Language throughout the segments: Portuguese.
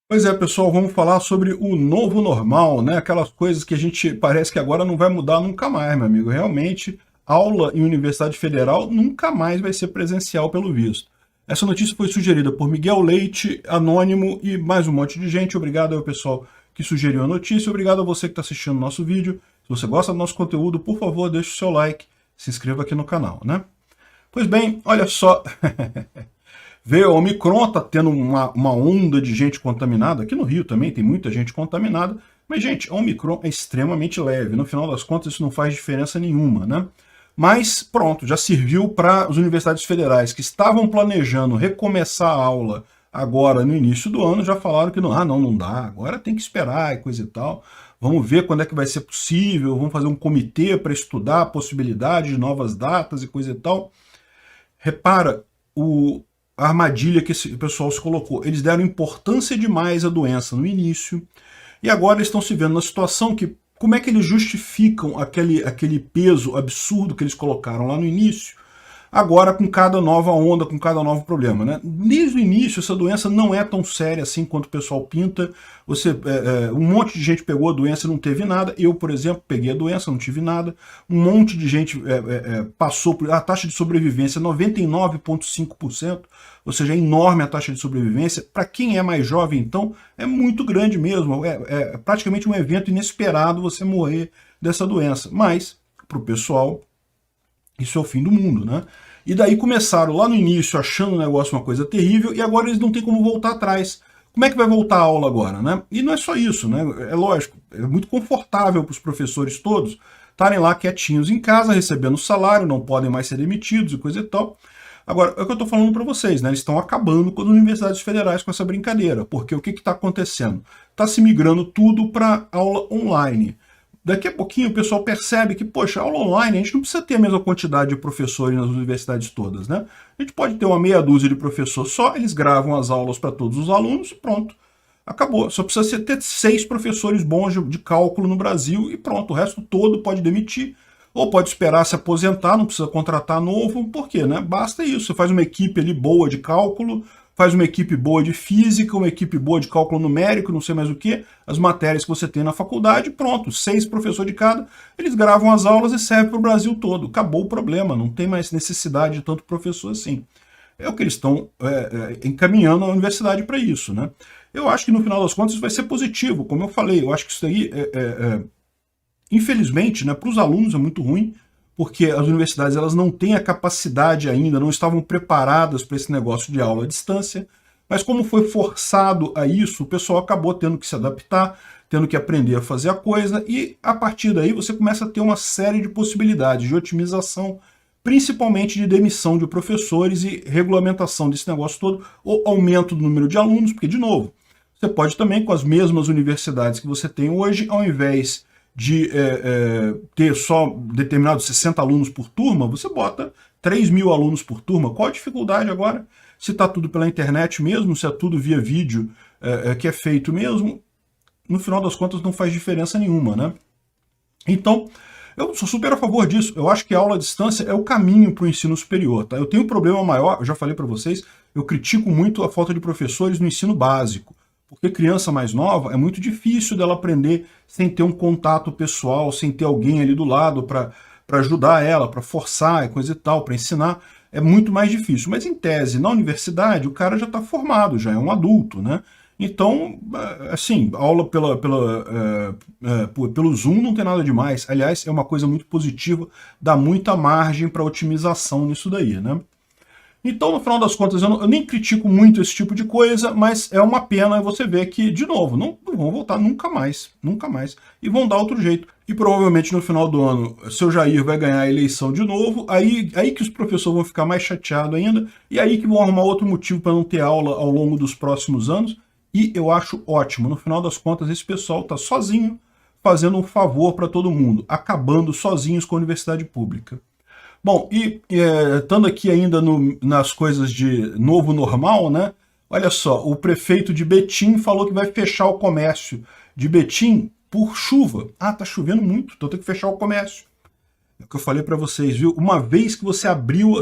Pois é, pessoal, vamos falar sobre o novo normal, né? Aquelas coisas que a gente parece que agora não vai mudar nunca mais, meu amigo. Realmente, aula em Universidade Federal nunca mais vai ser presencial, pelo visto. Essa notícia foi sugerida por Miguel Leite, Anônimo e mais um monte de gente. Obrigado ao pessoal que sugeriu a notícia. Obrigado a você que está assistindo o nosso vídeo. Se você gosta do nosso conteúdo, por favor, deixe o seu like, se inscreva aqui no canal, né? Pois bem, olha só. Veio a Omicron, tá tendo uma onda de gente contaminada. Aqui no Rio também tem muita gente contaminada. Mas, gente, a Omicron é extremamente leve. No final das contas, isso não faz diferença nenhuma, né? Mas, pronto, já serviu para as universidades federais que estavam planejando recomeçar a aula agora no início do ano, já falaram que não dá, agora tem que esperar e coisa e tal. Vamos ver quando é que vai ser possível, vamos fazer um comitê para estudar a possibilidade de novas datas e coisa e tal. Repara a armadilha que esse pessoal se colocou. Eles deram importância demais à doença no início, e agora eles estão se vendo na situação que, como é que eles justificam aquele peso absurdo que eles colocaram lá no início, agora com cada nova onda, com cada novo problema, né? Desde o início, essa doença não é tão séria assim quanto o pessoal pinta. Um monte de gente pegou a doença e não teve nada. Eu, por exemplo, peguei a doença, não tive nada. Um monte de gente passou por... A taxa de sobrevivência é 99,5%, ou seja, é enorme a taxa de sobrevivência. Para quem é mais jovem, então, é muito grande mesmo. É praticamente um evento inesperado você morrer dessa doença. Mas, para o pessoal, isso é o fim do mundo, né? E daí começaram lá no início achando o negócio uma coisa terrível e agora eles não têm como voltar atrás. Como é que vai voltar a aula agora, né? E não é só isso, né? É lógico, é muito confortável para os professores todos estarem lá quietinhos em casa, recebendo salário, não podem mais ser demitidos e coisa e tal. Agora, é o que eu estou falando para vocês, né? Eles estão acabando com as universidades federais com essa brincadeira, porque o que está acontecendo? Está se migrando tudo para aula online. Daqui a pouquinho o pessoal percebe que, poxa, aula online, a gente não precisa ter a mesma quantidade de professores nas universidades todas, né? A gente pode ter uma meia dúzia de professores só, eles gravam as aulas para todos os alunos e pronto. Acabou. Só precisa ter 6 professores bons de cálculo no Brasil e pronto. O resto todo pode demitir ou pode esperar se aposentar, não precisa contratar novo. Por quê, né? Basta isso. Você faz uma equipe ali boa de cálculo, faz uma equipe boa de física, uma equipe boa de cálculo numérico, não sei mais o que, as matérias que você tem na faculdade, pronto, 6 professores de cada, eles gravam as aulas e servem para o Brasil todo. Acabou o problema, não tem mais necessidade de tanto professor assim. É o que eles estão encaminhando a universidade para isso, né? Eu acho que no final das contas isso vai ser positivo, como eu falei, eu acho que isso aí, infelizmente, né, para os alunos é muito ruim, porque as universidades elas não têm a capacidade ainda, não estavam preparadas para esse negócio de aula à distância, mas como foi forçado a isso, o pessoal acabou tendo que se adaptar, tendo que aprender a fazer a coisa, e a partir daí você começa a ter uma série de possibilidades de otimização, principalmente de demissão de professores e regulamentação desse negócio todo, ou aumento do número de alunos, porque, de novo, você pode também, com as mesmas universidades que você tem hoje, ao invés de ter só determinados 60 alunos por turma, você bota 3.000 alunos por turma. Qual a dificuldade agora? Se está tudo pela internet mesmo, se é tudo via vídeo que é feito mesmo, no final das contas não faz diferença nenhuma, né? Então, eu sou super a favor disso. Eu acho que a aula à distância é o caminho para o ensino superior, tá? Eu tenho um problema maior, eu já falei para vocês, eu critico muito a falta de professores no ensino básico. Porque criança mais nova é muito difícil dela aprender sem ter um contato pessoal, sem ter alguém ali do lado para ajudar ela, para forçar e coisa e tal, para ensinar. É muito mais difícil. Mas em tese, na universidade, o cara já está formado, já é um adulto, né? Então, assim, aula pelo Zoom não tem nada demais. Aliás, é uma coisa muito positiva, dá muita margem para otimização nisso daí, né? Então, no final das contas, eu nem critico muito esse tipo de coisa, mas é uma pena você ver que, de novo, não vão voltar nunca mais, e vão dar outro jeito. E provavelmente no final do ano, seu Jair vai ganhar a eleição de novo, aí que os professores vão ficar mais chateados ainda, e aí que vão arrumar outro motivo para não ter aula ao longo dos próximos anos, e eu acho ótimo. No final das contas, esse pessoal está sozinho, fazendo um favor para todo mundo, acabando sozinhos com a universidade pública. Bom, estando aqui ainda nas coisas de novo normal, né? Olha só, o prefeito de Betim falou que vai fechar o comércio de Betim por chuva. Ah, tá chovendo muito, então tem que fechar o comércio. É o que eu falei para vocês, viu? Uma vez que você abriu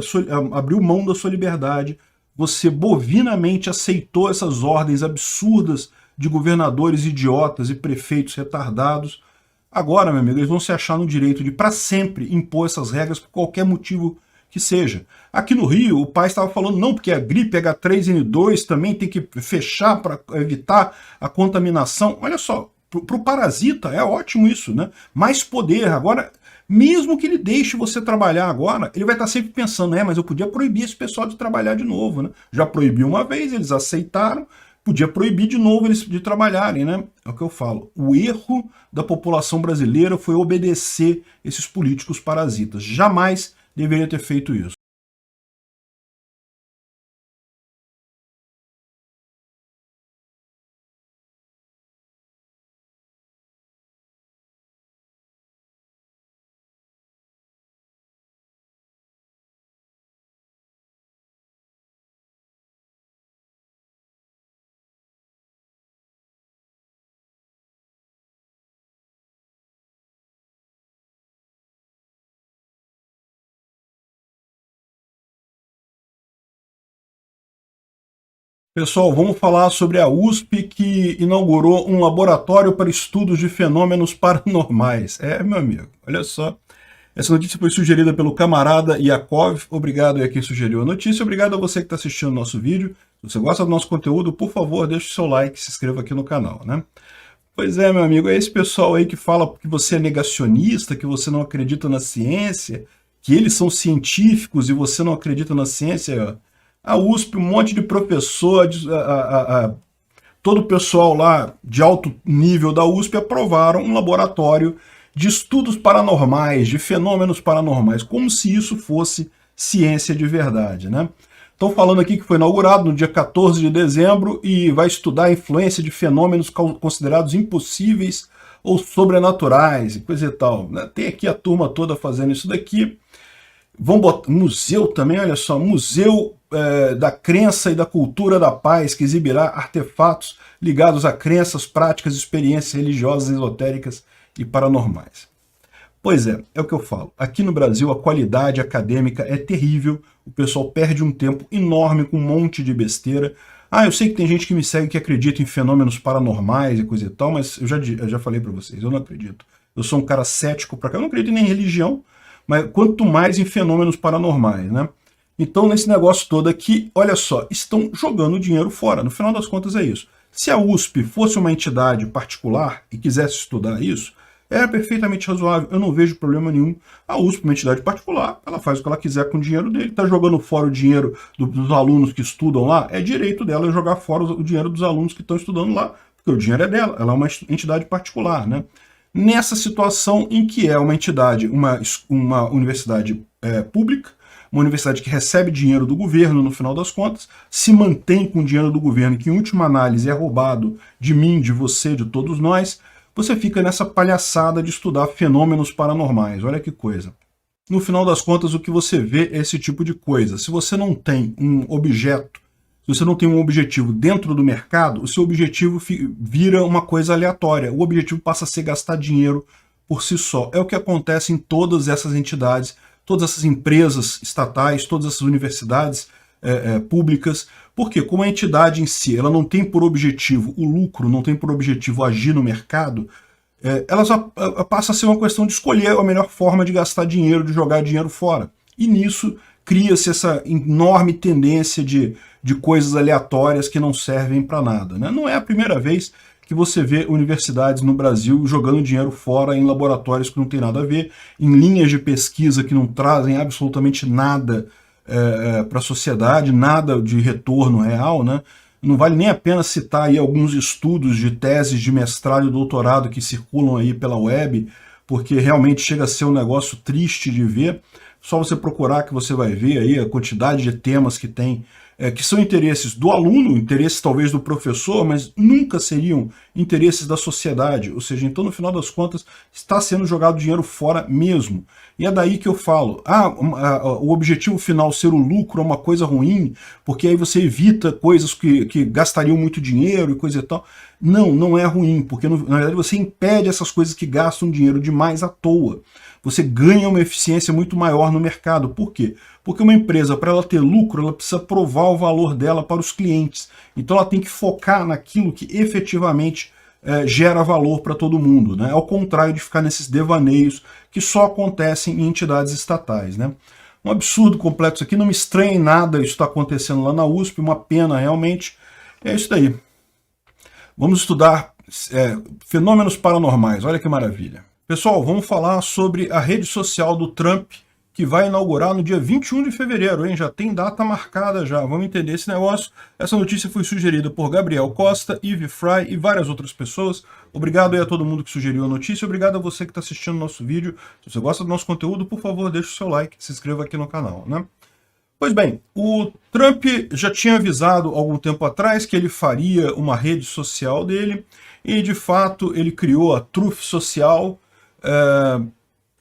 mão da sua liberdade, você bovinamente aceitou essas ordens absurdas de governadores idiotas e prefeitos retardados. Agora, meu amigo, eles vão se achar no direito de, para sempre, impor essas regras por qualquer motivo que seja. Aqui no Rio, o pai estava falando, não, porque a gripe H3N2 também tem que fechar para evitar a contaminação. Olha só, para o parasita é ótimo isso, né? Mais poder. Agora, mesmo que ele deixe você trabalhar agora, ele vai estar sempre pensando, mas eu podia proibir esse pessoal de trabalhar de novo, né? Já proibiu uma vez, eles aceitaram, podia proibir de novo eles de trabalharem, né? É o que eu falo. O erro da população brasileira foi obedecer esses políticos parasitas. Jamais deveria ter feito isso. Pessoal, vamos falar sobre a USP que inaugurou um laboratório para estudos de fenômenos paranormais. Meu amigo, olha só. Essa notícia foi sugerida pelo camarada Yakov. Obrigado a quem sugeriu a notícia. Obrigado a você que está assistindo o nosso vídeo. Se você gosta do nosso conteúdo, por favor, deixe o seu like e se inscreva aqui no canal, né? Pois é, meu amigo, é esse pessoal aí que fala que você é negacionista, que você não acredita na ciência, que eles são científicos e você não acredita na ciência. A USP, um monte de professor, todo o pessoal lá de alto nível da USP aprovaram um laboratório de estudos paranormais, de fenômenos paranormais, como se isso fosse ciência de verdade, né? Estão falando aqui que foi inaugurado no dia 14 de dezembro e vai estudar a influência de fenômenos considerados impossíveis ou sobrenaturais e coisa e tal, né? Tem aqui a turma toda fazendo isso daqui. Vão botar museu também, olha só, museu da crença e da cultura da paz, que exibirá artefatos ligados a crenças, práticas, experiências religiosas, esotéricas e paranormais. Pois é o que eu falo. Aqui no Brasil a qualidade acadêmica é terrível, o pessoal perde um tempo enorme com um monte de besteira. Eu sei que tem gente que me segue que acredita em fenômenos paranormais e coisa e tal, mas eu já falei para vocês, eu não acredito. Eu sou um cara cético pra cá, eu não acredito nem em religião, mas quanto mais em fenômenos paranormais, né? Então, nesse negócio todo aqui, olha só, estão jogando dinheiro fora. No final das contas é isso. Se a USP fosse uma entidade particular e quisesse estudar isso, é perfeitamente razoável, eu não vejo problema nenhum. A USP, uma entidade particular, ela faz o que ela quiser com o dinheiro dele, está jogando fora o dinheiro dos alunos que estudam lá, é direito dela jogar fora o dinheiro dos alunos que estão estudando lá, porque o dinheiro é dela, ela é uma entidade particular, né? Nessa situação em que é uma entidade, uma universidade pública, uma universidade que recebe dinheiro do governo no final das contas, se mantém com o dinheiro do governo, que em última análise é roubado de mim, de você, de todos nós, você fica nessa palhaçada de estudar fenômenos paranormais. Olha que coisa. No final das contas, o que você vê é esse tipo de coisa. Se você não tem um objeto, se você não tem um objetivo dentro do mercado, o seu objetivo vira uma coisa aleatória. O objetivo passa a ser gastar dinheiro por si só. É o que acontece em todas essas entidades, todas essas empresas estatais, todas essas universidades públicas, porque como a entidade em si ela não tem por objetivo o lucro, não tem por objetivo agir no mercado, ela só passa a ser uma questão de escolher a melhor forma de gastar dinheiro, de jogar dinheiro fora. E nisso cria-se essa enorme tendência de coisas aleatórias que não servem para nada, né? Não é a primeira vez que você vê universidades no Brasil jogando dinheiro fora em laboratórios que não tem nada a ver, em linhas de pesquisa que não trazem absolutamente nada para a sociedade, nada de retorno real, né? Não vale nem a pena citar aí alguns estudos de teses de mestrado e doutorado que circulam aí pela web, porque realmente chega a ser um negócio triste de ver. Só você procurar que você vai ver aí a quantidade de temas que tem, que são interesses do aluno, interesses talvez do professor, mas nunca seriam interesses da sociedade. Ou seja, então no final das contas está sendo jogado dinheiro fora mesmo. E é daí que eu falo, o objetivo final ser o lucro é uma coisa ruim, porque aí você evita coisas que gastariam muito dinheiro e coisa e tal. Não, não é ruim, porque na verdade você impede essas coisas que gastam dinheiro demais à toa. Você ganha uma eficiência muito maior no mercado. Por quê? Porque uma empresa, para ela ter lucro, ela precisa provar o valor dela para os clientes. Então ela tem que focar naquilo que efetivamente gera valor para todo mundo, né? Ao contrário de ficar nesses devaneios que só acontecem em entidades estatais, né? Um absurdo complexo aqui, não me estranha em nada isso está acontecendo lá na USP, uma pena realmente. É isso daí. Vamos estudar fenômenos paranormais, olha que maravilha. Pessoal, vamos falar sobre a rede social do Trump, que vai inaugurar no dia 21 de fevereiro, hein? Já tem data marcada já, vamos entender esse negócio. Essa notícia foi sugerida por Gabriel Costa, Eve Fry e várias outras pessoas. Obrigado aí a todo mundo que sugeriu a notícia, obrigado a você que está assistindo o nosso vídeo. Se você gosta do nosso conteúdo, por favor, deixe o seu like, se inscreva aqui no canal, né? Pois bem, o Trump já tinha avisado algum tempo atrás que ele faria uma rede social dele, e de fato ele criou a Truth Social.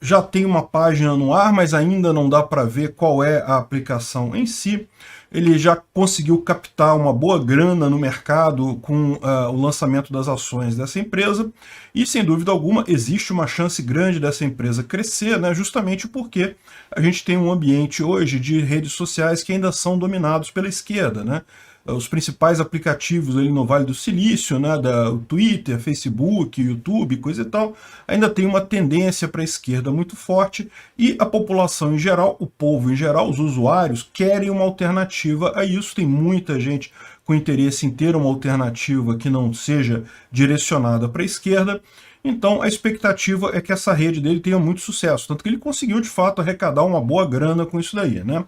Já tem uma página no ar, mas ainda não dá para ver qual é a aplicação em si. Ele já conseguiu captar uma boa grana no mercado com o lançamento das ações dessa empresa, e sem dúvida alguma existe uma chance grande dessa empresa crescer, né, justamente porque a gente tem um ambiente hoje de redes sociais que ainda são dominados pela esquerda, né? Os principais aplicativos ali no Vale do Silício, né, o Twitter, Facebook, YouTube, coisa e tal, ainda tem uma tendência para a esquerda muito forte, e a população em geral, o povo em geral, os usuários, querem uma alternativa a isso. Tem muita gente com interesse em ter uma alternativa que não seja direcionada para a esquerda. Então a expectativa é que essa rede dele tenha muito sucesso, tanto que ele conseguiu de fato arrecadar uma boa grana com isso daí, né?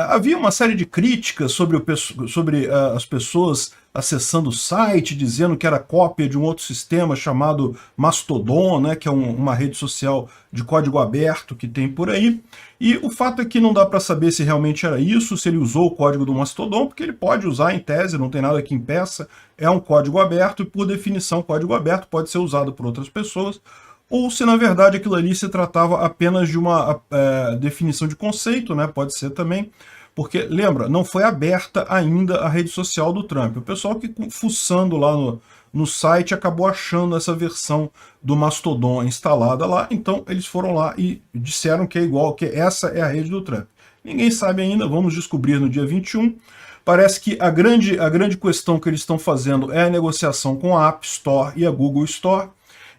Havia uma série de críticas sobre as pessoas acessando o site, dizendo que era cópia de um outro sistema chamado Mastodon, né, que é uma rede social de código aberto que tem por aí. E o fato é que não dá para saber se realmente era isso, se ele usou o código do Mastodon, porque ele pode usar em tese, não tem nada que impeça, é um código aberto e, por definição, código aberto pode ser usado por outras pessoas, ou se na verdade aquilo ali se tratava apenas de uma definição de conceito, né? Pode ser também, porque, lembra, não foi aberta ainda a rede social do Trump. O pessoal que, fuçando lá no site, acabou achando essa versão do Mastodon instalada lá, então eles foram lá e disseram que é igual, que essa é a rede do Trump. Ninguém sabe ainda, vamos descobrir no dia 21. Parece que a grande questão que eles estão fazendo é a negociação com a App Store e a Google Store,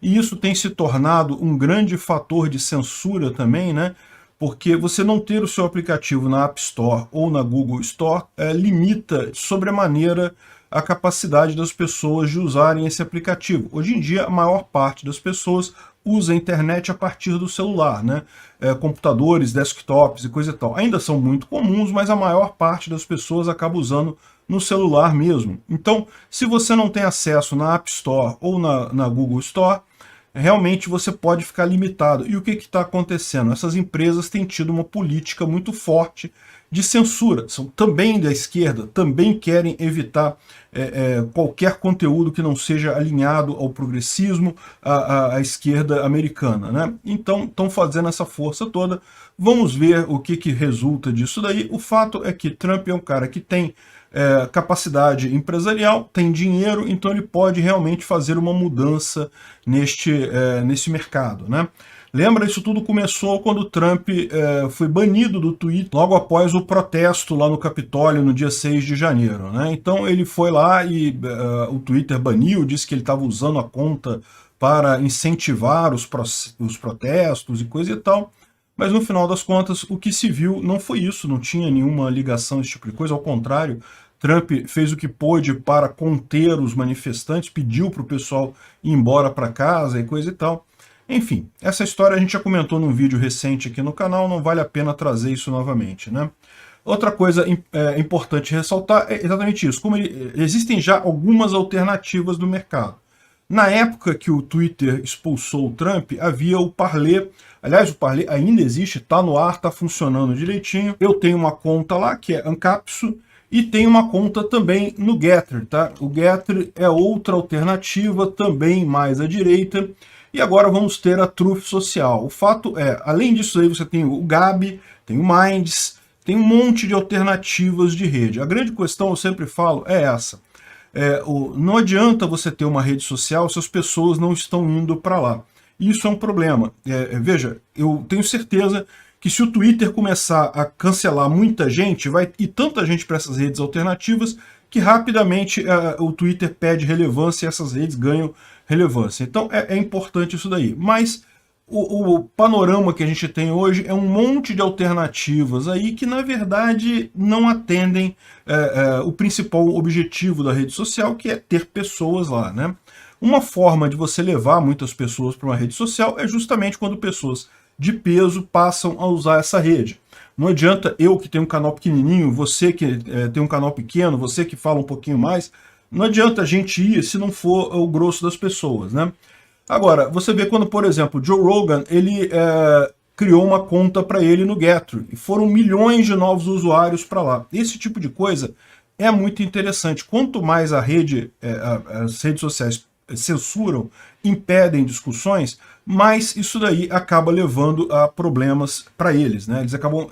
e isso tem se tornado um grande fator de censura também, né? Porque você não ter o seu aplicativo na App Store ou na Google Store limita sobremaneira a capacidade das pessoas de usarem esse aplicativo. Hoje em dia, a maior parte das pessoas usa a internet a partir do celular, né? Computadores, desktops e coisa e tal. Ainda são muito comuns, mas a maior parte das pessoas acaba usando no celular mesmo. Então, se você não tem acesso na App Store ou na Google Store, realmente você pode ficar limitado. E o que está acontecendo? Essas empresas têm tido uma política muito forte de censura. São também da esquerda, também querem evitar qualquer conteúdo que não seja alinhado ao progressismo, à esquerda americana, né? Então estão fazendo essa força toda. Vamos ver o que resulta disso daí. O fato é que Trump é um cara que tem capacidade empresarial, tem dinheiro, então ele pode realmente fazer uma mudança nesse mercado, né? Lembra, isso tudo começou quando o Trump foi banido do Twitter, logo após o protesto lá no Capitólio, no dia 6 de janeiro, né? Então ele foi lá e o Twitter baniu, disse que ele estava usando a conta para incentivar os protestos e coisa e tal. Mas no final das contas, o que se viu não foi isso, não tinha nenhuma ligação, esse tipo de coisa, ao contrário, Trump fez o que pôde para conter os manifestantes, pediu para o pessoal ir embora para casa e coisa e tal. Enfim, essa história a gente já comentou num vídeo recente aqui no canal, não vale a pena trazer isso novamente, né? Outra coisa importante ressaltar é exatamente isso, como existem já algumas alternativas do mercado. Na época que o Twitter expulsou o Trump, havia o Parler. Aliás, o Parler ainda existe, está no ar, está funcionando direitinho. Eu tenho uma conta lá, que é Ancapsu, e tenho uma conta também no Getter, tá? O Getter é outra alternativa, também mais à direita. E agora vamos ter a Truth Social. O fato é, além disso aí, você tem o Gab, tem o Minds, tem um monte de alternativas de rede. A grande questão, eu sempre falo, é essa. Não adianta você ter uma rede social se as pessoas não estão indo para lá. Isso é um problema. Veja, eu tenho certeza que se o Twitter começar a cancelar muita gente, vai ir tanta gente para essas redes alternativas que rapidamente o Twitter perde relevância e essas redes ganham relevância. Então é importante isso daí. Mas o panorama que a gente tem hoje é um monte de alternativas aí que, na verdade, não atendem o principal objetivo da rede social, que é ter pessoas lá, né? Uma forma de você levar muitas pessoas para uma rede social é justamente quando pessoas de peso passam a usar essa rede. Não adianta eu que tenho um canal pequenininho, você que tem um canal pequeno, você que fala um pouquinho mais, não adianta a gente ir se não for o grosso das pessoas, né? Agora, você vê quando, por exemplo, o Joe Rogan, ele criou uma conta para ele no Gettr, e foram milhões de novos usuários para lá. Esse tipo de coisa é muito interessante. Quanto mais as redes sociais censuram, impedem discussões, mas isso daí acaba levando a problemas para eles, né? Eles acabam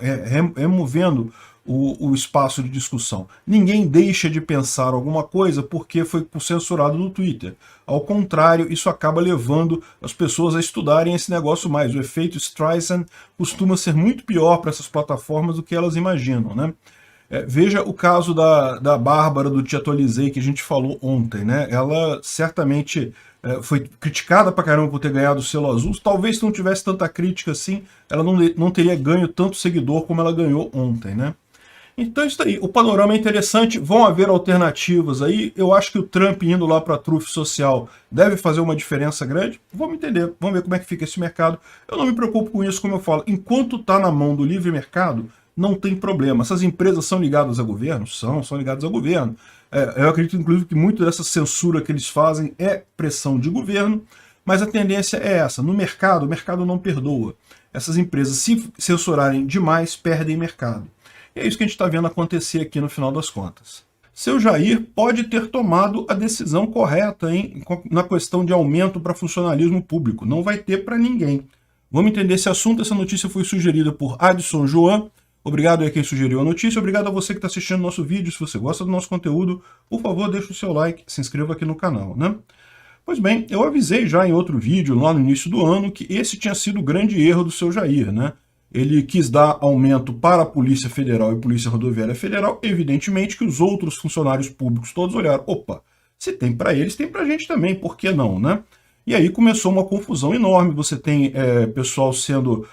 removendo o espaço de discussão. Ninguém deixa de pensar alguma coisa porque foi censurado no Twitter. Ao contrário, isso acaba levando as pessoas a estudarem esse negócio mais. O efeito Streisand costuma ser muito pior para essas plataformas do que elas imaginam, né? Veja o caso da Bárbara do Te Atualizei, que a gente falou ontem, né? Ela certamente foi criticada pra caramba por ter ganhado o selo azul. Talvez se não tivesse tanta crítica assim, ela não teria ganho tanto seguidor como ela ganhou ontem, né? Então isso aí, o panorama é interessante, vão haver alternativas aí. Eu acho que o Trump indo lá para a trufe social deve fazer uma diferença grande. Vamos entender, vamos ver como é que fica esse mercado. Eu não me preocupo com isso, como eu falo, enquanto está na mão do livre mercado, não tem problema. Essas empresas são ligadas a governo? São ligadas ao governo. Eu acredito, inclusive, que muito dessa censura que eles fazem é pressão de governo, mas a tendência é essa. No mercado, o mercado não perdoa. Essas empresas, se censurarem demais, perdem mercado. E é isso que a gente está vendo acontecer aqui no final das contas. Seu Jair pode ter tomado a decisão correta, hein, na questão de aumento para funcionalismo público. Não vai ter para ninguém. Vamos entender esse assunto. Essa notícia foi sugerida por Adson Joan. Obrigado a quem sugeriu a notícia. Obrigado a você que está assistindo o nosso vídeo. Se você gosta do nosso conteúdo, por favor, deixe o seu like, se inscreva aqui no canal, né? Pois bem, eu avisei já em outro vídeo, lá no início do ano, que esse tinha sido o grande erro do seu Jair, né? Ele quis dar aumento para a Polícia Federal e Polícia Rodoviária Federal, evidentemente que os outros funcionários públicos todos olharam, opa, se tem para eles, tem para a gente também, por que não, né? E aí começou uma confusão enorme, você tem pessoal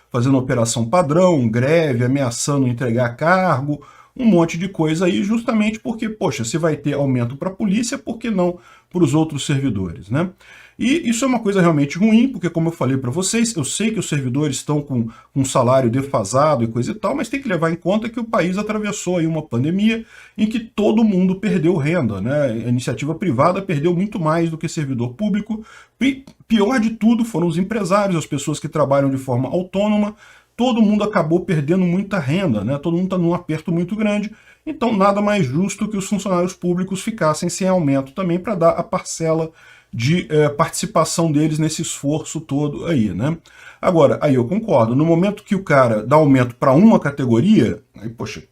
fazendo operação padrão, greve, ameaçando entregar cargo, um monte de coisa aí, justamente porque, poxa, se vai ter aumento para a polícia, por que não para os outros servidores, né? E isso é uma coisa realmente ruim, porque como eu falei para vocês, eu sei que os servidores estão com um salário defasado e coisa e tal, mas tem que levar em conta que o país atravessou aí uma pandemia em que todo mundo perdeu renda, né? A iniciativa privada perdeu muito mais do que servidor público. E pior de tudo foram os empresários, as pessoas que trabalham de forma autônoma. Todo mundo acabou perdendo muita renda, né? Todo mundo está num aperto muito grande. Então nada mais justo que os funcionários públicos ficassem sem aumento também para dar a parcela de participação deles nesse esforço todo aí, né? Agora, aí eu concordo, no momento que o cara dá aumento para uma categoria, aí, poxa,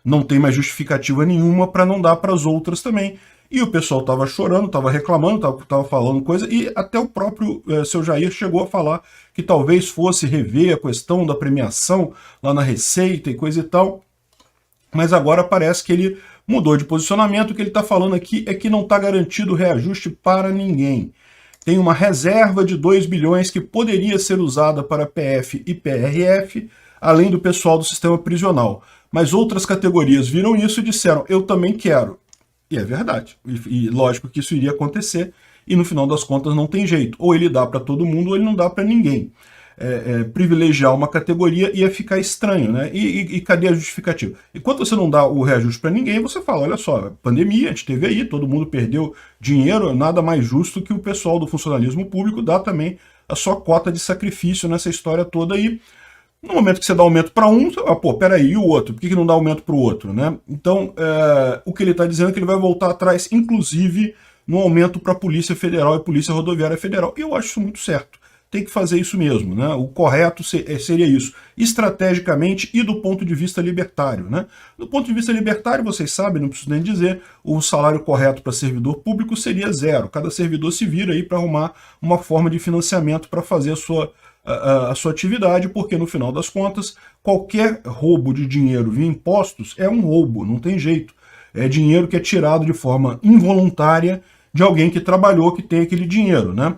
não tem mais justificativa nenhuma para não dar para as outras também. E o pessoal estava chorando, estava reclamando, estava falando coisa, e até o próprio seu Jair chegou a falar que talvez fosse rever a questão da premiação lá na Receita e coisa e tal, mas agora parece que ele mudou de posicionamento. O que ele está falando aqui é que não está garantido reajuste para ninguém. Tem uma reserva de 2 bilhões que poderia ser usada para PF e PRF, além do pessoal do sistema prisional. Mas outras categorias viram isso e disseram, eu também quero. E é verdade. E lógico que isso iria acontecer, e no final das contas não tem jeito. Ou ele dá para todo mundo, ou ele não dá para ninguém. Privilegiar uma categoria ia ficar estranho, né? E cadê a justificativa? E quando você não dá o reajuste para ninguém, você fala, olha só, pandemia, a gente teve aí, todo mundo perdeu dinheiro, nada mais justo que o pessoal do funcionalismo público dar também a sua cota de sacrifício nessa história toda aí. No momento que você dá aumento para um, pô, peraí, e o outro? Por que não dá aumento para o outro, né? Então, o que ele está dizendo é que ele vai voltar atrás, inclusive, no aumento para a Polícia Federal e Polícia Rodoviária Federal. E eu acho isso muito certo. Tem que fazer isso mesmo, né? O correto seria isso, estrategicamente e do ponto de vista libertário, né? Do ponto de vista libertário, vocês sabem, não preciso nem dizer, o salário correto para servidor público seria 0. Cada servidor se vira aí para arrumar uma forma de financiamento para fazer a sua atividade, porque no final das contas, qualquer roubo de dinheiro via impostos é um roubo, não tem jeito. É dinheiro que é tirado de forma involuntária de alguém que trabalhou, que tem aquele dinheiro, né?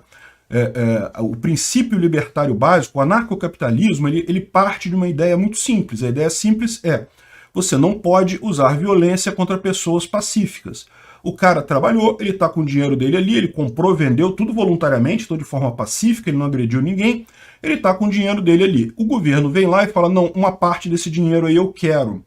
O princípio libertário básico, o anarcocapitalismo, ele parte de uma ideia muito simples. A ideia simples é: você não pode usar violência contra pessoas pacíficas. O cara trabalhou, ele está com o dinheiro dele ali, ele comprou, vendeu tudo voluntariamente, tudo de forma pacífica, ele não agrediu ninguém, ele está com o dinheiro dele ali. O governo vem lá e fala: não, uma parte desse dinheiro aí eu quero.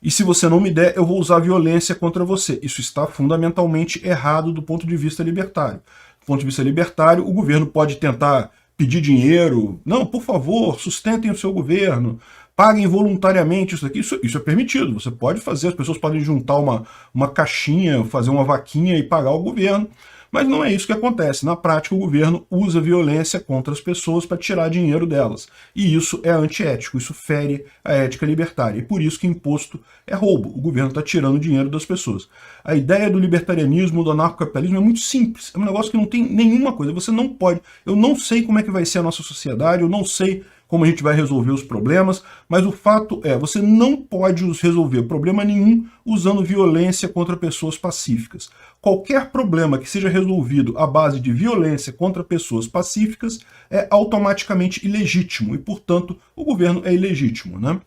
E se você não me der, eu vou usar violência contra você. Isso está fundamentalmente errado do ponto de vista libertário. Do ponto de vista libertário, o governo pode tentar pedir dinheiro. Não, por favor, sustentem o seu governo, paguem voluntariamente isso aqui. Isso é permitido, você pode fazer, as pessoas podem juntar uma caixinha, fazer uma vaquinha e pagar o governo. Mas não é isso que acontece. Na prática, o governo usa violência contra as pessoas para tirar dinheiro delas. E isso é antiético, isso fere a ética libertária. E por isso que imposto é roubo. O governo está tirando dinheiro das pessoas. A ideia do libertarianismo, do anarcocapitalismo é muito simples. É um negócio que não tem nenhuma coisa. Você não pode... Eu não sei como é que vai ser a nossa sociedade, eu não sei como a gente vai resolver os problemas, mas o fato é, você não pode resolver problema nenhum usando violência contra pessoas pacíficas. Qualquer problema que seja resolvido à base de violência contra pessoas pacíficas é automaticamente ilegítimo e, portanto, o governo é ilegítimo, né?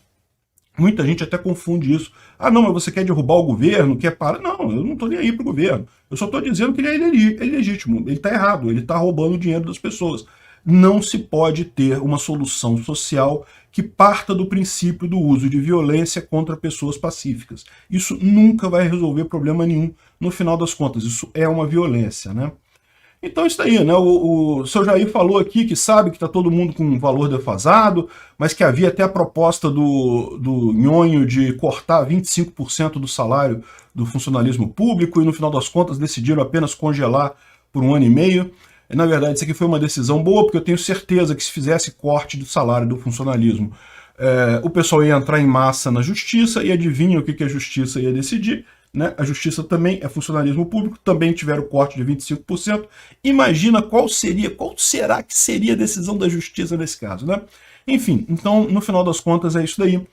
Muita gente até confunde isso. Ah, não, mas você quer derrubar o governo, quer parar? Não, eu não estou nem aí para o governo. Eu só estou dizendo que ele é ilegítimo, ele está errado, ele está roubando o dinheiro das pessoas. Não se pode ter uma solução social que parta do princípio do uso de violência contra pessoas pacíficas. Isso nunca vai resolver problema nenhum no final das contas. Isso é uma violência, né? Então isso daí, né? O seu Jair falou aqui que sabe que está todo mundo com um valor defasado, mas que havia até a proposta do Nhonho de cortar 25% do salário do funcionalismo público e no final das contas decidiram apenas congelar por 1 ano e meio. Na verdade, isso aqui foi uma decisão boa, porque eu tenho certeza que se fizesse corte do salário do funcionalismo, o pessoal ia entrar em massa na justiça e adivinha o que a justiça ia decidir, né? A justiça também é funcionalismo público, também tiveram corte de 25%. Imagina qual será que seria a decisão da justiça nesse caso, né? Enfim, então, no final das contas, é isso daí.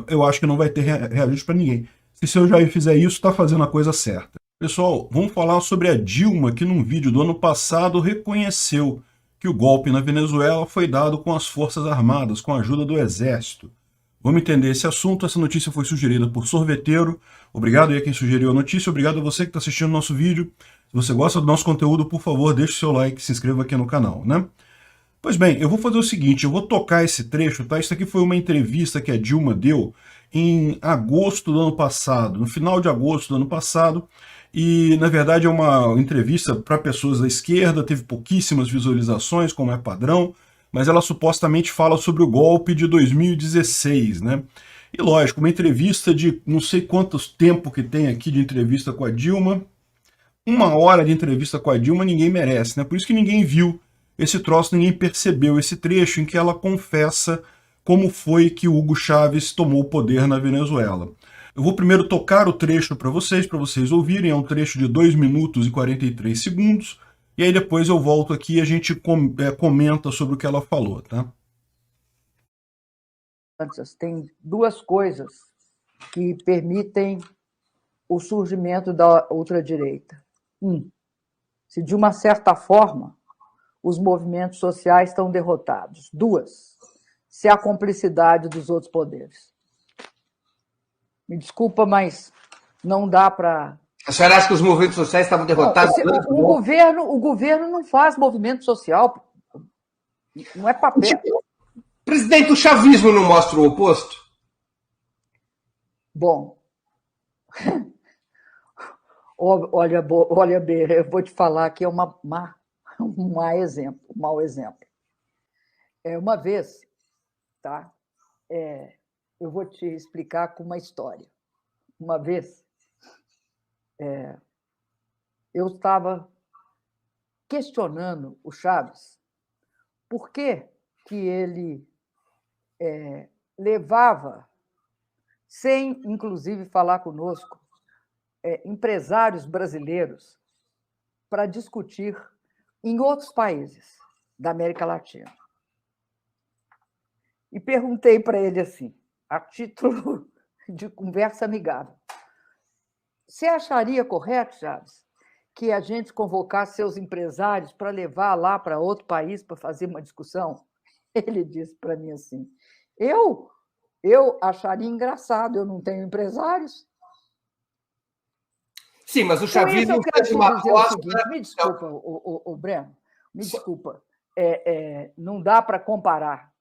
Eu acho que não vai ter reajuste para ninguém. Se o seu Jair fizer isso, está fazendo a coisa certa. Pessoal, vamos falar sobre a Dilma, que num vídeo do ano passado reconheceu que o golpe na Venezuela foi dado com as Forças Armadas, com a ajuda do Exército. Vamos entender esse assunto. Essa notícia foi sugerida por Sorveteiro. Obrigado aí a quem sugeriu a notícia. Obrigado a você que está assistindo o nosso vídeo. Se você gosta do nosso conteúdo, por favor, deixe o seu like e se inscreva aqui no canal, né? Pois bem, eu vou fazer o seguinte, eu vou tocar esse trecho, tá? Isso aqui foi uma entrevista que a Dilma deu em agosto do ano passado, no final de agosto do ano passado, e na verdade é uma entrevista para pessoas da esquerda, teve pouquíssimas visualizações, como é padrão, mas ela supostamente fala sobre o golpe de 2016, né? E lógico, uma entrevista de não sei quanto tempo que tem aqui de entrevista com a Dilma, 1 hora de entrevista com a Dilma ninguém merece, né? Por isso que ninguém viu esse troço, ninguém percebeu esse trecho em que ela confessa como foi que Hugo Chávez tomou o poder na Venezuela. Eu vou primeiro tocar o trecho para vocês ouvirem, é um trecho de 2 minutos e 43 segundos, e aí depois eu volto aqui e a gente comenta sobre o que ela falou, tá? Tem duas coisas que permitem o surgimento da ultradireita. Se de uma certa forma os movimentos sociais estão derrotados. 2, se há cumplicidade dos outros poderes. Me desculpa, mas não dá para... A senhora acha que os movimentos sociais estavam derrotados? Não, o governo não faz movimento social. Não é papel. Presidente, o chavismo não mostra o oposto? Bom, olha, Beira, eu vou te falar que é um mau exemplo. Uma vez, tá? Eu vou te explicar com uma história. Uma vez, eu estava questionando o Chaves por que ele levava, sem inclusive falar conosco, empresários brasileiros para discutir em outros países. da América Latina. E perguntei para ele assim, a título de conversa amigável, você acharia correto, Chaves, que a gente convocasse seus empresários para levar lá para outro país para fazer uma discussão? Ele disse para mim assim, eu acharia engraçado, eu não tenho empresários. Sim, mas o Com isso chavismo eu quero fez te uma dizer o aposta... seguinte, me desculpa, o Breno, me desculpa, não dá para comparar,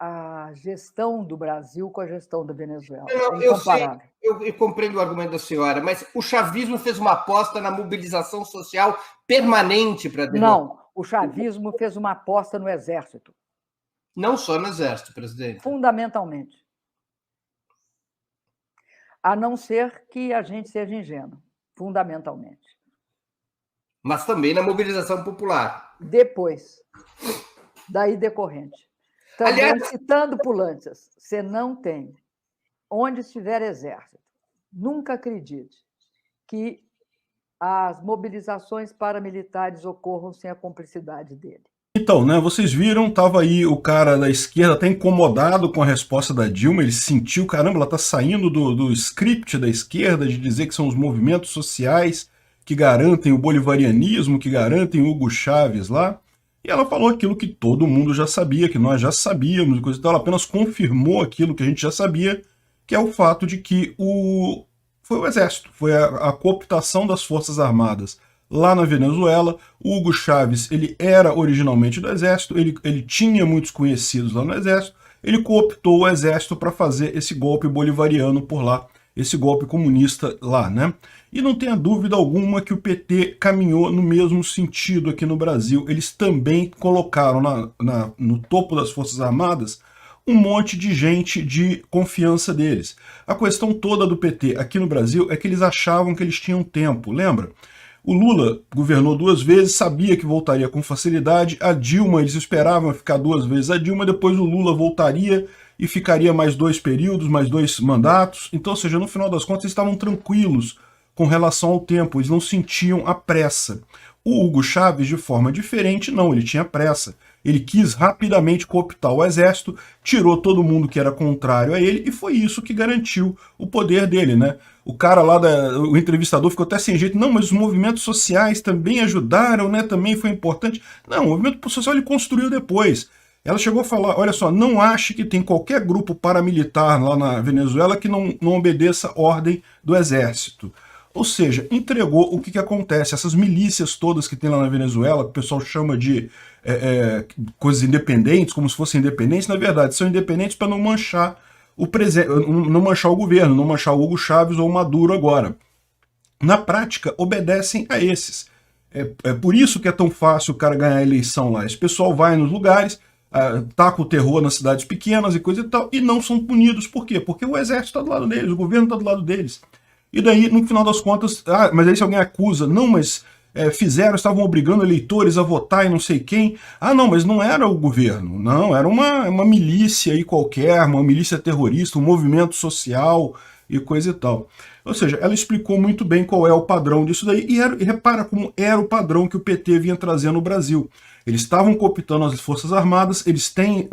a gestão do Brasil com a gestão da Venezuela. Não, é incomparável. eu compreendo o argumento da senhora, mas o chavismo fez uma aposta na mobilização social permanente para derrotar. Não, o chavismo fez uma aposta no Exército. Não só no Exército, presidente. Fundamentalmente. A não ser que a gente seja ingênuo. Fundamentalmente. Mas também na mobilização popular. Depois. Daí decorrente. Também, Aliás, citando Pulantzas, você não tem, onde estiver exército, nunca acredite que as mobilizações paramilitares ocorram sem a cumplicidade dele. Então, né, vocês viram, tava aí o cara da esquerda até incomodado com a resposta da Dilma, ele sentiu, caramba, ela tá saindo do script da esquerda de dizer que são os movimentos sociais que garantem o bolivarianismo, que garantem o Hugo Chávez lá, e ela falou aquilo que todo mundo já sabia, que nós já sabíamos, e coisa e tal, ela apenas confirmou aquilo que a gente já sabia, que é o fato de que foi o exército, foi a cooptação das Forças Armadas lá na Venezuela. O Hugo Chávez, ele era originalmente do exército, ele tinha muitos conhecidos lá no exército, ele cooptou o exército para fazer esse golpe bolivariano por lá, esse golpe comunista lá, né? E não tenha dúvida alguma que o PT caminhou no mesmo sentido aqui no Brasil. Eles também colocaram no topo das Forças Armadas um monte de gente de confiança deles. A questão toda do PT aqui no Brasil é que eles achavam que eles tinham tempo, lembra? O Lula governou 2 vezes, sabia que voltaria com facilidade. A Dilma, eles esperavam ficar 2 vezes a Dilma, depois o Lula voltaria e ficaria mais 2 períodos, mais 2 mandatos. Então, ou seja, no final das contas, eles estavam tranquilos com relação ao tempo, eles não sentiam a pressa. O Hugo Chávez, de forma diferente, não, ele tinha pressa. Ele quis rapidamente cooptar o exército, tirou todo mundo que era contrário a ele, e foi isso que garantiu o poder dele, né? O cara lá, o entrevistador ficou até sem jeito, não, mas os movimentos sociais também ajudaram, né? Também foi importante. Não, o movimento social ele construiu depois. Ela chegou a falar, olha só, não ache que tem qualquer grupo paramilitar lá na Venezuela que não obedeça a ordem do exército. Ou seja, entregou o que acontece. Essas milícias todas que tem lá na Venezuela, que o pessoal chama de coisas independentes, como se fossem independentes, na verdade são independentes para não manchar não manchar o governo, não manchar o Hugo Chávez ou o Maduro agora. Na prática, obedecem a esses. É por isso que é tão fácil o cara ganhar a eleição lá. Esse pessoal vai nos lugares, taca o terror nas cidades pequenas e coisa e tal, e não são punidos. Por quê? Porque o exército está do lado deles, o governo está do lado deles. E daí, no final das contas, mas aí se alguém acusa, não, mas estavam obrigando eleitores a votar e não sei quem. Ah, não, mas não era o governo, não, era uma milícia aí qualquer, uma milícia terrorista, um movimento social e coisa e tal. Ou seja, ela explicou muito bem qual é o padrão disso daí, e repara como era o padrão que o PT vinha trazendo no Brasil. Eles estavam cooptando as Forças Armadas, eles têm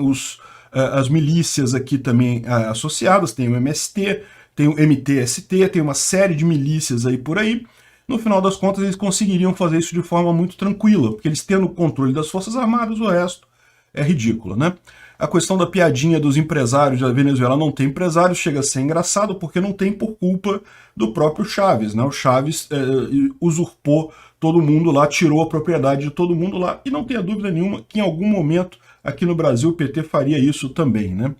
as milícias aqui também associadas, tem o MST, tem o MTST, tem uma série de milícias aí por aí. No final das contas, eles conseguiriam fazer isso de forma muito tranquila, porque eles tendo o controle das Forças Armadas, o resto é ridículo, né? A questão da piadinha dos empresários da Venezuela não tem empresários chega a ser engraçado, porque não tem por culpa do próprio Chávez, né? O Chávez usurpou todo mundo lá, tirou a propriedade de todo mundo lá, e não tenha dúvida nenhuma que em algum momento aqui no Brasil o PT faria isso também, né?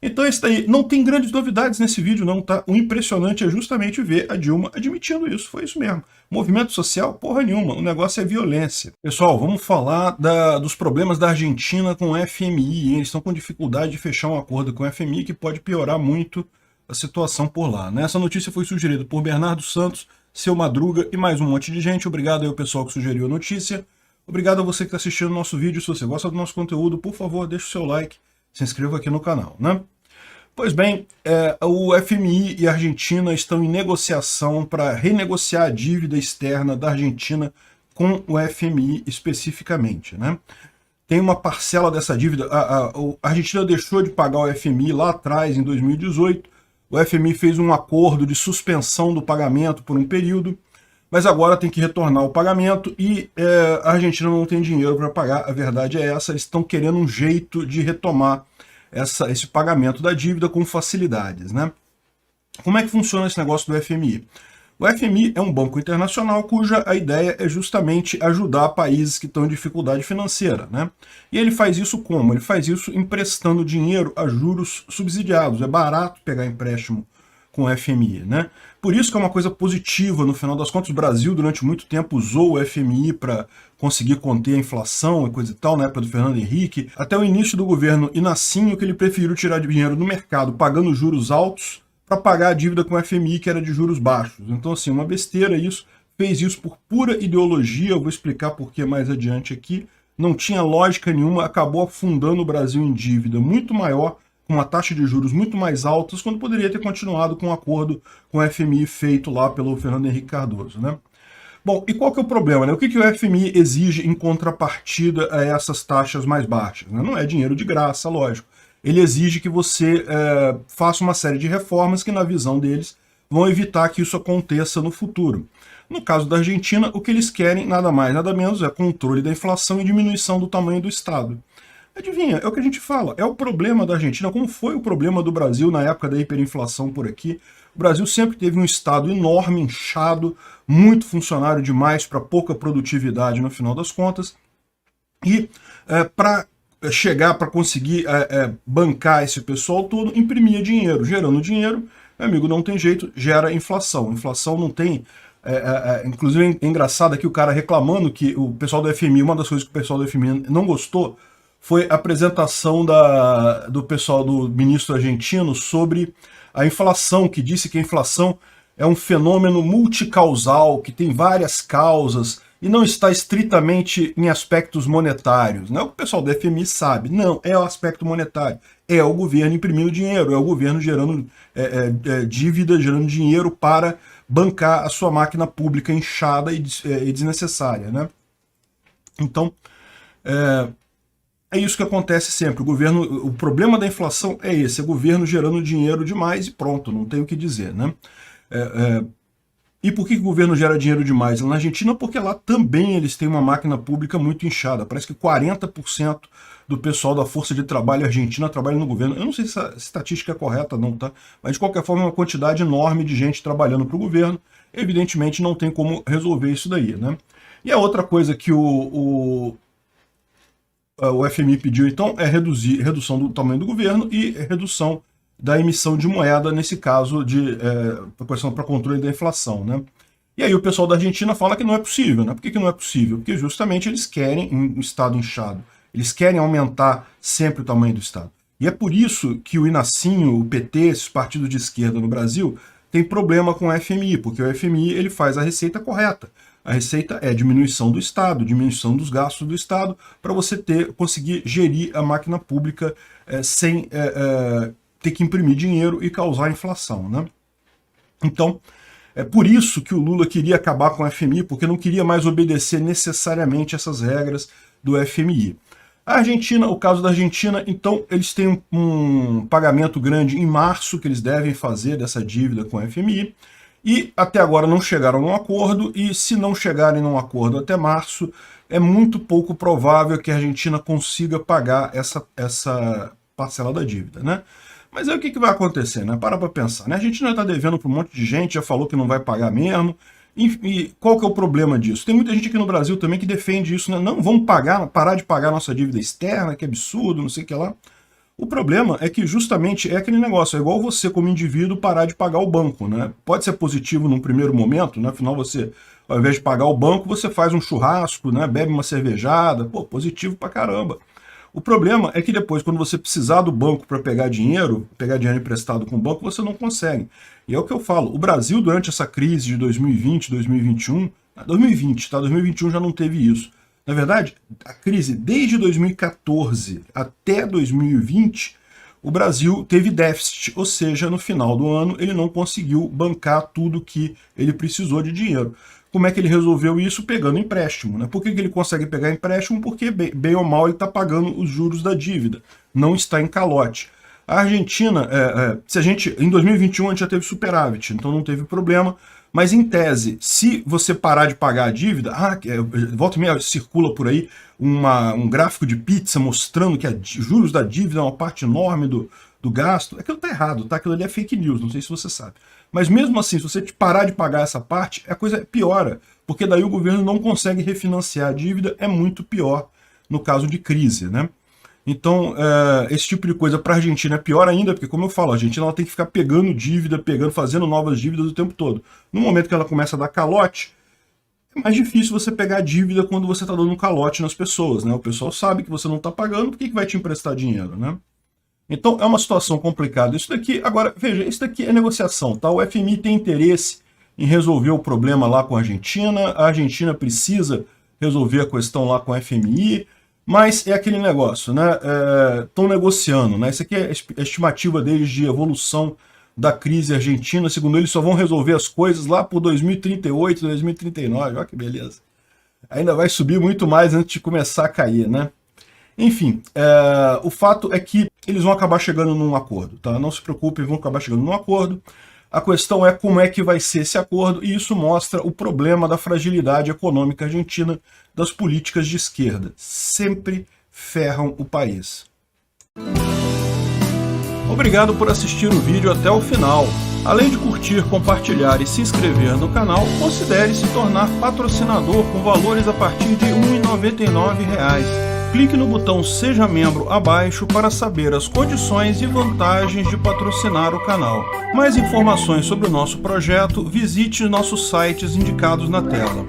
Então esse daí não tem grandes novidades nesse vídeo não, tá? O impressionante é justamente ver a Dilma admitindo isso, foi isso mesmo. Movimento social, porra nenhuma, o negócio é violência. Pessoal, vamos falar dos problemas da Argentina com o FMI, hein? Eles estão com dificuldade de fechar um acordo com o FMI que pode piorar muito a situação por lá, né? Essa notícia foi sugerida por Bernardo Santos, Seu Madruga e mais um monte de gente. Obrigado aí ao pessoal que sugeriu a notícia. Obrigado a você que está assistindo o nosso vídeo. Se você gosta do nosso conteúdo, por favor, deixe o seu like, se inscreva aqui no canal, né? Pois bem, o FMI e a Argentina estão em negociação para renegociar a dívida externa da Argentina com o FMI especificamente, né? Tem uma parcela dessa dívida, a Argentina deixou de pagar o FMI lá atrás, em 2018, o FMI fez um acordo de suspensão do pagamento por um período, mas agora tem que retornar o pagamento e a Argentina não tem dinheiro para pagar, a verdade é essa, eles estão querendo um jeito de retomar esse pagamento da dívida com facilidades, né? Como é que funciona esse negócio do FMI? O FMI é um banco internacional cuja a ideia é justamente ajudar países que estão em dificuldade financeira, né? E ele faz isso como? Ele faz isso emprestando dinheiro a juros subsidiados. É barato pegar empréstimo com o FMI, né? Por isso que é uma coisa positiva, no final das contas, o Brasil durante muito tempo usou o FMI para conseguir conter a inflação e coisa e tal, na época do Fernando Henrique, até o início do governo Inácio, que ele preferiu tirar dinheiro do mercado pagando juros altos para pagar a dívida com o FMI, que era de juros baixos. Então, assim, uma besteira isso, fez isso por pura ideologia, eu vou explicar por que mais adiante aqui, não tinha lógica nenhuma, acabou afundando o Brasil em dívida muito maior, com uma taxa de juros muito mais altas, quando poderia ter continuado com um acordo com o FMI feito lá pelo Fernando Henrique Cardoso, né? Bom, e qual que é o problema, né? O que o FMI exige em contrapartida a essas taxas mais baixas, né? Não é dinheiro de graça, lógico. Ele exige que você faça uma série de reformas que, na visão deles, vão evitar que isso aconteça no futuro. No caso da Argentina, o que eles querem, nada mais, nada menos, é controle da inflação e diminuição do tamanho do Estado. Adivinha, é o que a gente fala, é o problema da Argentina, como foi o problema do Brasil na época da hiperinflação por aqui. O Brasil sempre teve um Estado enorme, inchado, muito funcionário demais para pouca produtividade no final das contas. E para chegar, para conseguir bancar esse pessoal todo, imprimia dinheiro. Gerando dinheiro, meu amigo, não tem jeito, gera inflação. Inflação não tem... inclusive é engraçado aqui o cara reclamando que o pessoal do FMI, uma das coisas que o pessoal do FMI não gostou, foi a apresentação do pessoal do ministro argentino sobre a inflação, que disse que a inflação é um fenômeno multicausal, que tem várias causas, e não está estritamente em aspectos monetários. Não é o que o pessoal do FMI sabe, não, é o aspecto monetário. É o governo imprimindo dinheiro, é o governo gerando dívida, gerando dinheiro para bancar a sua máquina pública inchada e desnecessária, né? Então, é isso que acontece sempre. O problema da inflação é esse, é o governo gerando dinheiro demais e pronto, não tem o que dizer, né? E por que o governo gera dinheiro demais? Na Argentina, porque lá também eles têm uma máquina pública muito inchada. Parece que 40% do pessoal da força de trabalho argentina trabalha no governo. Eu não sei se a estatística é correta não, tá? Mas de qualquer forma é uma quantidade enorme de gente trabalhando para o governo. Evidentemente não tem como resolver isso daí, né? E a outra coisa que o FMI pediu, então, é redução do tamanho do governo e redução da emissão de moeda, nesse caso, para controle da inflação, né? E aí o pessoal da Argentina fala que não é possível, né? Por que não é possível? Porque justamente eles querem um Estado inchado, eles querem aumentar sempre o tamanho do Estado. E é por isso que o Inácio, o PT, esses partidos de esquerda no Brasil, tem problema com o FMI, porque o FMI ele faz a receita correta. A receita é diminuição do Estado, diminuição dos gastos do Estado, para você conseguir gerir a máquina pública sem ter que imprimir dinheiro e causar inflação, né? Então, é por isso que o Lula queria acabar com o FMI, porque não queria mais obedecer necessariamente essas regras do FMI. A Argentina, o caso da Argentina, então, eles têm um pagamento grande em março que eles devem fazer dessa dívida com o FMI, e até agora não chegaram num acordo, e se não chegarem num acordo até março, é muito pouco provável que a Argentina consiga pagar essa parcela da dívida, né? Mas aí o que vai acontecer, né? Para pensar, né? A Argentina está devendo para um monte de gente, já falou que não vai pagar mesmo, e qual que é o problema disso? Tem muita gente aqui no Brasil também que defende isso, né? Não, vamos parar de pagar nossa dívida externa, que absurdo, não sei o que lá. O problema é que justamente é aquele negócio, é igual você como indivíduo parar de pagar o banco, né? Pode ser positivo num primeiro momento, né? Afinal você, ao invés de pagar o banco, você faz um churrasco, né? Bebe uma cervejada, pô, positivo pra caramba. O problema é que depois, quando você precisar do banco para pegar dinheiro emprestado com o banco, você não consegue. E é o que eu falo, o Brasil durante essa crise de 2020, 2021, 2020, tá? 2021 já não teve isso. Na verdade, a crise desde 2014 até 2020, o Brasil teve déficit, ou seja, no final do ano ele não conseguiu bancar tudo que ele precisou de dinheiro. Como é que ele resolveu isso? Pegando empréstimo, né? Por que ele consegue pegar empréstimo? Porque, bem ou mal, ele está pagando os juros da dívida, não está em calote. A Argentina, em 2021 a gente já teve superávit, então não teve problema, mas em tese, se você parar de pagar a dívida, volta e meia circula por aí um gráfico de pizza mostrando que os juros da dívida é uma parte enorme do gasto. Aquilo tá errado, tá? Aquilo ali é fake news, não sei se você sabe. Mas mesmo assim, se você parar de pagar essa parte, a coisa piora, porque daí o governo não consegue refinanciar a dívida, é muito pior no caso de crise, né? Então, esse tipo de coisa para a Argentina é pior ainda, porque, como eu falo, a Argentina ela tem que ficar pegando dívida, fazendo novas dívidas o tempo todo. No momento que ela começa a dar calote, é mais difícil você pegar dívida quando você está dando calote nas pessoas, né? O pessoal sabe que você não está pagando, por que vai te emprestar dinheiro, né? Então, é uma situação complicada. Isso daqui, agora, veja, isso daqui é negociação, tá? O FMI tem interesse em resolver o problema lá com a Argentina precisa resolver a questão lá com a FMI, mas é aquele negócio, né? Estão negociando, né? Isso aqui é a estimativa deles de evolução da crise argentina. Segundo eles, só vão resolver as coisas lá por 2038, 2039. Olha que beleza. Ainda vai subir muito mais antes de começar a cair, né? Enfim, o fato é que eles vão acabar chegando num acordo, tá? Não se preocupem, vão acabar chegando num acordo. A questão é como é que vai ser esse acordo, e isso mostra o problema da fragilidade econômica argentina, das políticas de esquerda. Sempre ferram o país. Obrigado por assistir o vídeo até o final. Além de curtir, compartilhar e se inscrever no canal, considere se tornar patrocinador com valores a partir de R$ 1,99. Clique no botão Seja Membro abaixo para saber as condições e vantagens de patrocinar o canal. Mais informações sobre o nosso projeto, visite nossos sites indicados na tela.